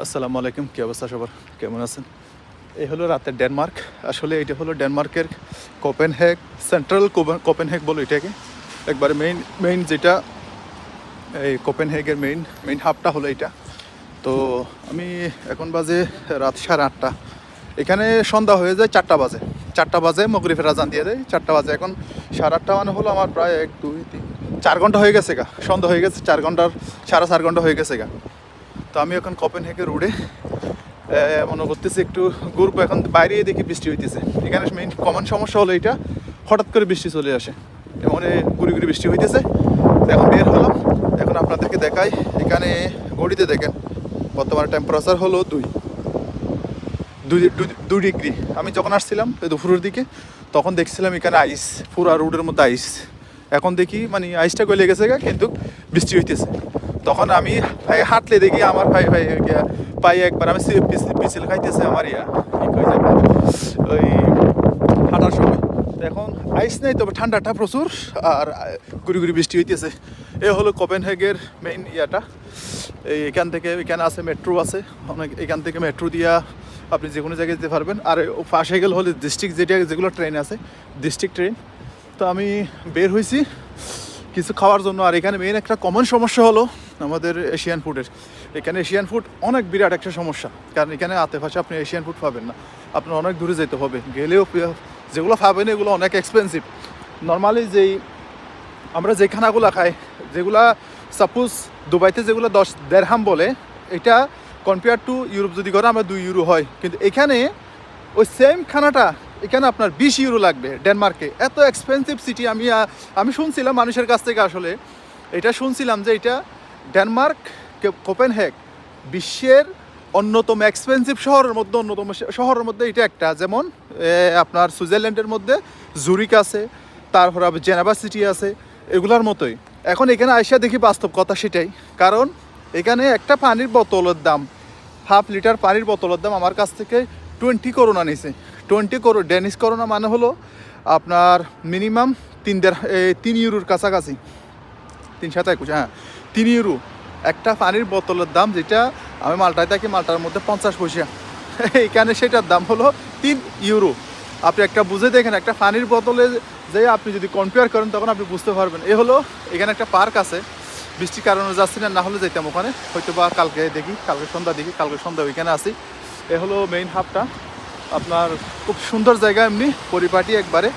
আসসালামু আলাইকুম, কী অবস্থা সবার, কেমন আছেন? এই হলো রাতের ডেনমার্ক। আসলে এটা হলো ডেনমার্কের কোপেনহেগ, সেন্ট্রাল কোপেনহেগ বলো এটাকে। একবারে মেইন যেটা, এই কোপেনহেগের মেইন হাবটা হলো এটা। তো আমি এখন বাজে রাত 8:30। এখানে সন্ধ্যা হয়ে যায় 4টা বাজে মগরিবের আজান দিয়ে দেয় 4টা বাজে। এখন 8:30 মানে হলো আমার প্রায় 1 2 3 4 ঘন্টা হয়ে গেছে গা, সন্ধ্যা হয়ে গেছে 4 ঘন্টার, 4.5 ঘন্টা হয়ে গেছে গা। তো আমি এখন কোপেনহেগের রোডে মনে করতেছি একটু ঘুরবো। এখন বাইরে দেখি বৃষ্টি হইতেছে। এখানে মেইন কমন সমস্যা হলো এইটা, হঠাৎ করে বৃষ্টি চলে আসে, এমন গুড়ি গুড়ি বৃষ্টি হইতেছে। তো এখন বের হলাম, এখন আপনাদেরকে দেখাই। এখানে ঘড়িতে দেখেন বর্তমানে টেম্পারেচার হলো 2 ডিগ্রি। আমি যখন আসছিলাম দুপুরের দিকে তখন দেখছিলাম এখানে আইস, পুরা রোডের মধ্যে আইস। এখন দেখি মানে আইসটা গলে গেছে গা, কিন্তু বৃষ্টি হইতেছে। তখন আমি হাঁটলে দেখি আমার পাই একবার আমি পিছিল খাইতেছে আমার ওই হাঁটার সময়। তো এখন আইস নেই, তবে ঠান্ডাটা প্রচুর, আর গুড়ি গুড়ি বৃষ্টি হইতেছে। এ হলো কোপেনহেগের মেইন এখান থেকে এখানে আছে মেট্রো আছে অনেক, এখান থেকে মেট্রো দিয়া আপনি যে কোনো জায়গায় যেতে পারবেন। আর পাশে গেলে হলে ডিস্ট্রিক্ট যেগুলো ট্রেন আছে, ডিস্ট্রিক্ট ট্রেন। তো আমি বের হয়েছি কিছু খাওয়ার জন্য। আর এখানে মেইন একটা কমন সমস্যা হলো আমাদের এশিয়ান ফুডের। এখানে এশিয়ান ফুড অনেক বিরাট একটা সমস্যা, কারণ এখানে আশেপাশে আপনি এশিয়ান ফুড পাবেন না, আপনার অনেক দূরে যেতে হবে। গেলেও যেগুলো পাবেন এগুলো অনেক এক্সপেন্সিভ। নর্মালি আমরা যে খানাগুলো খাই, যেগুলা সাপোজ দুবাইতে যেগুলো 10 দেড়হাম বলে, এটা কম্পেয়ার টু ইউরোপ যদি করে আমরা 2 ইউরো হয়, কিন্তু এখানে ওই সেম খানাটা এখানে আপনার 20 ইউরো লাগবে ডেনমার্কে। এত এক্সপেন্সিভ সিটি। আমি শুনছিলাম মানুষের কাছ থেকে, আসলে এটা শুনছিলাম যে এটা ডেনমার্ক কোপেনহেগ বিশ্বের অন্যতম এক্সপেন্সিভ শহরের মধ্যে এটা একটা। যেমন আপনার সুইজারল্যান্ডের মধ্যে জুরিক আছে, তারপর আবার জেনেভা সিটি আছে, এগুলার মতোই। এখন এখানে আইসা দেখি বাস্তব কথা সেটাই। কারণ এখানে একটা পানির বোতলের দাম, হাফ লিটার পানির বোতলের দাম আমার কাছ থেকে 20 করোনা নিছে। 20 ডেনিশ করোনা মানে হলো আপনার মিনিমাম 3 ইউরোর কাছাকাছি, 3 7 21, হ্যাঁ 3 ইউরো একটা পানির বোতলের দাম। যেটা আমি মাল্টায় থাকি, মাল্টার মধ্যে 50 পয়সা, এখানে সেটার দাম হলো 3 ইউরো। আপনি একটা বুঝে দেখেন, একটা পানির বোতলে যে আপনি যদি কম্পেয়ার করেন তখন আপনি বুঝতে পারবেন। এ হলো এখানে একটা পার্ক আছে, বৃষ্টির কারণে যাচ্ছি না হলে যেতাম ওখানে, হয়তো বা কালকে সন্ধ্যা ওইখানে আসি। এ হলো মেইন হাবটা। আপনার খুব সুন্দর জায়গা, এমনি পরিপাটি একবারে,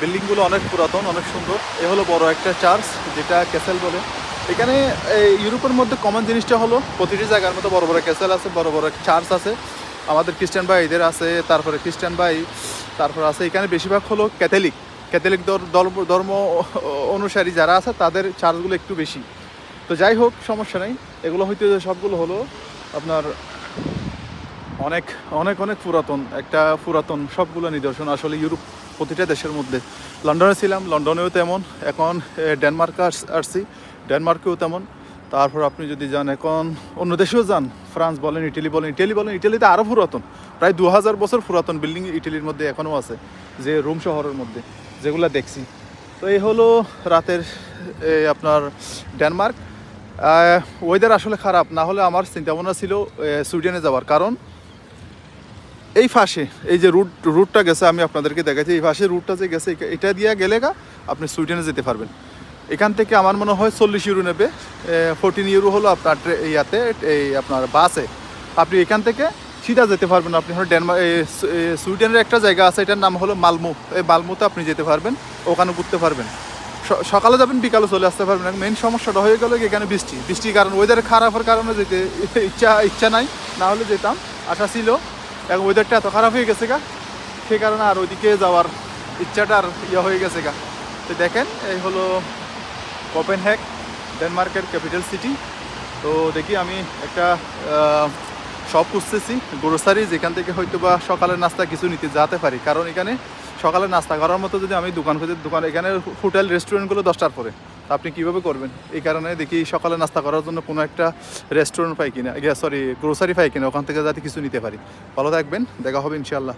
বিল্ডিংগুলো অনেক পুরাতন, অনেক সুন্দর। এ হলো বড় একটা চার্চ, যেটা ক্যাসেল বলে। এখানে ইউরোপের মধ্যে কমন জিনিসটা হলো প্রতিটি জায়গার মধ্যে বড় বড় ক্যাসেল আছে, বড় বড় চার্চ আছে। আমাদের খ্রিস্টান ভাইদের আছে, তারপরে খ্রিস্টান ভাই, তারপর আছে এখানে বেশিরভাগ হলো ক্যাথলিক ধর্ম অনুসারী যারা আছে, তাদের চার্জগুলো একটু বেশি। তো যাই হোক, সমস্যা নেই। এগুলো হইতে সবগুলো হলো আপনার অনেক অনেক অনেক পুরাতন সবগুলো নিদর্শন আসলে ইউরোপ প্রতিটা দেশের মধ্যে। লন্ডনে ছিলাম, লন্ডনেও তেমন। এখন ডেনমার্কে আসছি, ডেনমার্কেও তেমন। তারপর আপনি যদি যান এখন অন্য দেশেও যান, ফ্রান্স বলেন, ইটালিতে আরও পুরাতন, প্রায় 2000 বছর পুরাতন বিল্ডিং ইটালির মধ্যে এখনও আছে, যে রোম শহরের মধ্যে, যেগুলো দেখছি। তো এই হলো রাতের আপনার ডেনমার্ক। ওয়েদার আসলে খারাপ, না হলে আমার চিন্তাভাবনা ছিল সুইডেনে যাওয়ার। কারণ এই পাশে এই যে রুটটা গেছে, আমি আপনাদেরকে দেখাচ্ছি, এই পাশে রুটটা যে গেছে, এটা দিয়ে গেলে আপনি সুইডেনে যেতে পারবেন। এখান থেকে আমার মনে হয় 40 ইউরো নেবে। 14 ইউরো হলো আপনার এই আপনার বাসে। আপনি এখান থেকে সিধা যেতে পারবেন। আপনি হলো সুইডেনের একটা জায়গা আছে, এটার নাম হলো মালমো। এই মালমোতে আপনি যেতে পারবেন, ওখানে ঘুরতে পারবেন। সকালে যাবেন, বিকালে চলে আসতে পারবেন। মেইন সমস্যাটা হয়ে গেল এখানে বৃষ্টির কারণ, ওয়েদার খারাপের কারণে যেতে ইচ্ছা নাই, না হলে যেতাম, আশা ছিল। এখন ওয়েদারটা এত খারাপ হয়ে গেছে সেই কারণে আর ওইদিকে যাওয়ার ইচ্ছাটা আর হয়ে গেছে তো দেখেন, এই হলো কোপেনহেগ, ডেনমার্কের ক্যাপিটাল সিটি। তো দেখি আমি একটা শপ খুঁজতেছি, গ্রোসারি, যেখান থেকে হয়তো বা সকালের নাস্তা কিছু নিতে যেতে পারি। কারণ এখানে সকালে নাস্তা করার মতো যদি আমি দোকান খুঁজে, এখানে হোটেল রেস্টুরেন্টগুলো 10টার পরে, আপনি কীভাবে করবেন? এই কারণে দেখি সকালে নাস্তা করার জন্য কোনো একটা রেস্টুরেন্ট পাই কিনা, গ্রোসারি পাই কিনা, ওখান থেকে যাতে কিছু নিতে পারি। ভালো থাকবেন, দেখা হবে ইনশাআল্লাহ।